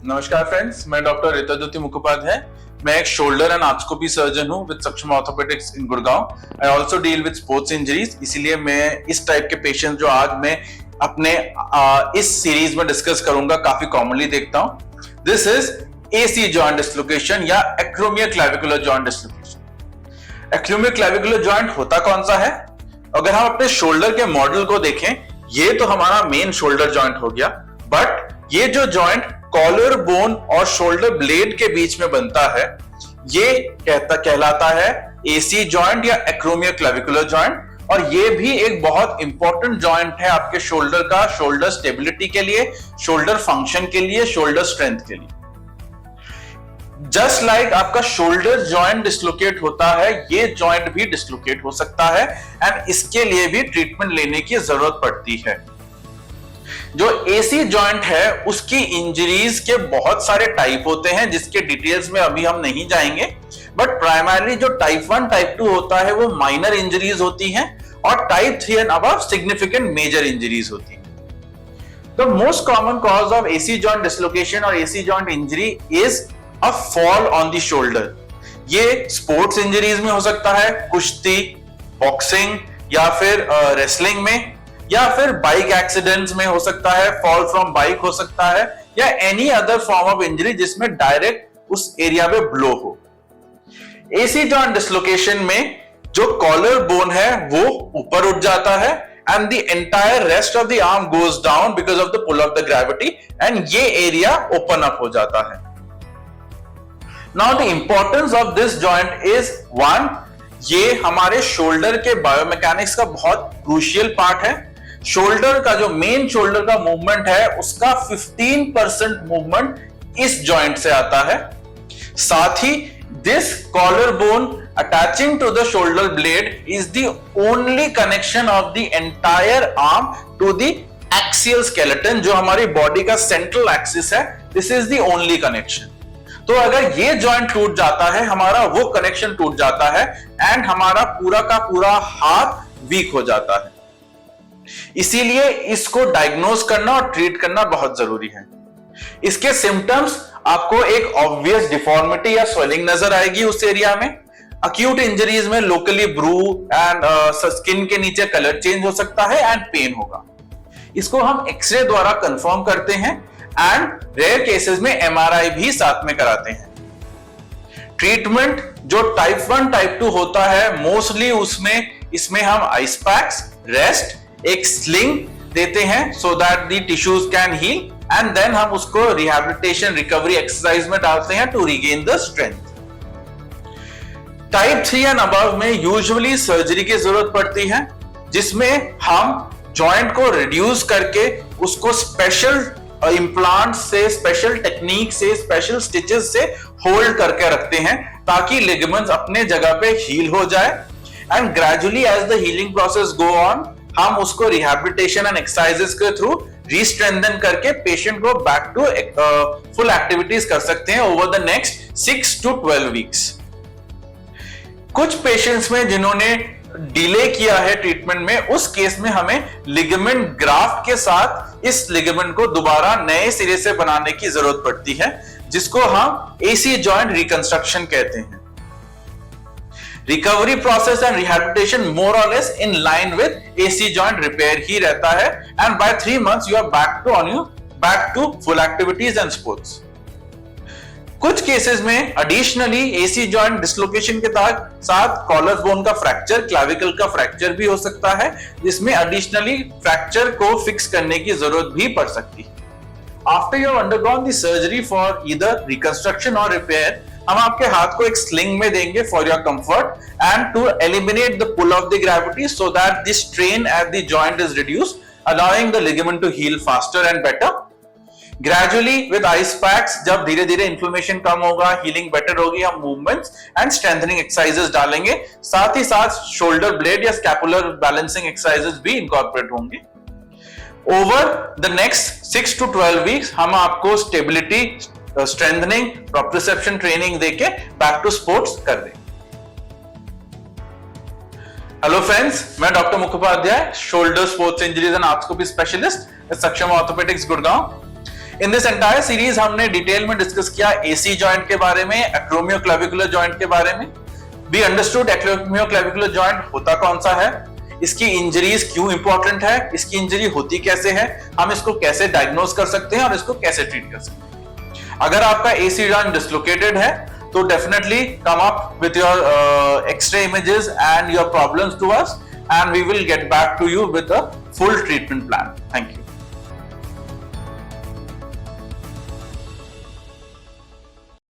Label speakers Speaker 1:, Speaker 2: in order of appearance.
Speaker 1: नमस्कार फ्रेंड्स, मैं डॉक्टर ऋतुज्योति मुखोपाध्याय। मैं एक शोल्डर एंड आर्थ्रोस्कोपी सर्जन हूँ विद सक्षम orthopaedics in Gurgaon. I also deal with sports injuries, इसीलिए मैं इस टाइप के पेशेंट जो आज मैं अपने इस सीरीज में डिस्कस करूंगा काफी कॉमनली देखता हूँ। This is AC joint dislocation या acromio clavicular joint dislocation. Acromio clavicular joint होता कौन सा है? अगर हम अपने शोल्डर के मॉडल को देखें, ये तो हमारा मेन शोल्डर जॉइंट हो गया, बट ये जो जॉइंट कॉलर बोन और शोल्डर ब्लेड के बीच में बनता है, ये कहलाता है एसी जॉइंट या एक्रोमियो क्लैविकुलर जॉइंट। और ये भी एक बहुत इंपॉर्टेंट जॉइंट है आपके शोल्डर का, शोल्डर स्टेबिलिटी के लिए, शोल्डर फंक्शन के लिए, शोल्डर स्ट्रेंथ के लिए। जस्ट लाइक आपका शोल्डर जॉइंट डिस्लोकेट होता है, ये जॉइंट भी डिस्लोकेट हो सकता है एंड इसके लिए भी ट्रीटमेंट लेने की जरूरत पड़ती है। जो एसी जॉइंट है उसकी इंजरीज के बहुत सारे टाइप होते हैं, जिसके डिटेल्स में अभी हम नहीं जाएंगे, बट प्राइमरली जो टाइप 1 टाइप 2 होता है वो माइनर इंजरीज होती हैं और type 3 and above significant major injuries होती हैं। The most common cause of AC joint dislocation और AC joint injury is a fall on the shoulder. ये स्पोर्ट्स इंजरीज में हो सकता है, कुश्ती, बॉक्सिंग या फिर रेसलिंग में, या फिर बाइक एक्सीडेंट्स में हो सकता है, फॉल फ्रॉम बाइक हो सकता है, या any other form of injury जिसमें डायरेक्ट उस एरिया में ब्लो हो। एसी जॉइंट डिस्लोकेशन में जो कॉलर बोन है वो ऊपर उठ जाता है and the entire rest of the arm goes down because of the pull of the gravity and ये एरिया ओपन अप हो जाता है। Now the importance of this joint is one, ये हमारे शोल्डर के बायोमैकेनिक्स का बहुत क्रूशियल पार्ट है। शोल्डर का जो मेन शोल्डर का मूवमेंट है उसका 15% मूवमेंट इस जॉइंट से आता है। साथ ही this collar bone attaching to the shoulder blade is the only connection of the entire arm to the axial skeleton, जो हमारी बॉडी का सेंट्रल एक्सिस है। This is the only connection. तो अगर ये जॉइंट टूट जाता है, हमारा वो कनेक्शन टूट जाता है एंड हमारा पूरा का पूरा हाथ वीक हो जाता है। इसीलिए इसको डायग्नोज करना और ट्रीट करना बहुत जरूरी है। इसके सिम्टम्स आपको एक ऑब्वियस डिफॉर्मिटी या स्वेलिंग नजर आएगी उस एरिया में। अक्यूट इंजरीज में लोकली ब्रू एंड स्किन के नीचे कलर चेंज हो सकता है एंड पेन होगा। इसको हम एक्सरे द्वारा कंफर्म करते हैं एंड रेयर केसेस में एमआरआई भी साथ में कराते हैं। ट्रीटमेंट जो टाइप 1 टाइप 2 होता है, मोस्टली इसमें हम आइस पैक्स, रेस्ट, एक स्लिंग देते हैं so that the tissues can heal and then हम उसको रिहैबिलिटेशन रिकवरी एक्सरसाइज में डालते हैं to regain the strength. Type 3 and above में यूजुअली सर्जरी की जरूरत पड़ती है, जिसमें हम जॉइंट को रिड्यूस करके उसको स्पेशल इम्प्लांट से, स्पेशल टेक्निक से, स्पेशल स्टिचेस से होल्ड करके रखते हैं ताकि लिगामेंट्स अपने जगह पे हील हो जाए and gradually as the healing process go on हम उसको रिहैबिलिटेशन एंड एक्सरसाइजेस के थ्रू रीस्ट्रेंथन करके पेशेंट को बैक टू फुल एक्टिविटीज कर सकते हैं over the next 6 to 12 weeks. कुछ पेशेंट्स में जिन्होंने डिले किया है ट्रीटमेंट में, उस केस में हमें लिगामेंट ग्राफ्ट के साथ इस लिगामेंट को दोबारा नए सिरे से बनाने की जरूरत पड़ती है, जिसको हम एसी जॉइंट रिकंस्ट्रक्शन कहते हैं। Recovery process and rehabilitation more और less in line with AC joint repair ही रहता है and by 3 months you are back to full activities and sports. कुछ केसेस में एडिशनली एसी जॉइंट डिस्लोकेशन के साथ कॉलर बोन का फ्रैक्चर, क्लैविकल का फ्रैक्चर भी हो सकता है, जिसमें एडिशनली फ्रैक्चर को फिक्स करने की जरूरत भी पड़ सकती है। After you have undergone the surgery for either reconstruction और रिपेयर, हम आपके हाथ को एक स्लिंग में देंगे for your comfort and to eliminate the pull of the gravity so that the strain at the joint is reduced, allowing the ligament to heal faster and better. Gradually with ice packs, जब धीरे धीरे inflammation कम होगा, healing better होगी, हम movements and strengthening exercises डालेंगे। साथ ही साथ शोल्डर ब्लेड या स्कैपुलर बैलेंसिंग एक्सरसाइजेस भी इंकॉर्पोरेट होंगे। Over the next 6 to 12 weeks हम आपको स्टेबिलिटी, स्ट्रेंथनिंग, प्रोप्रियोसेप्शन ट्रेनिंग देके बैक टू स्पोर्ट्स कर दें। हेलो फ्रेंड्स, मैं doctor Mukhopadhyay, shoulder sports injuries and arthroscopy specialist, Saksham orthopaedics Gurgaon. In this entire series हमने डिटेल में डिस्कस किया एसी जॉइंट के बारे में, एक्रोमियोक्लेविकुलर जॉइंट के बारे में। वी अंडरस्टूड एक्रोमियोक्लेविकुलर जॉइंट होता कौन सा है, इसकी इंजरीज क्यों इंपॉर्टेंट है, इसकी इंजरी होती कैसे है, हम इसको कैसे डायग्नोज कर सकते हैं और इसको कैसे ट्रीट कर सकते हैं। अगर आपका एसी जॉइंट डिसलोकेटेड है तो definitely come up with your X-ray images and your problems to us, and we will get back to you with a full treatment plan. Thank you.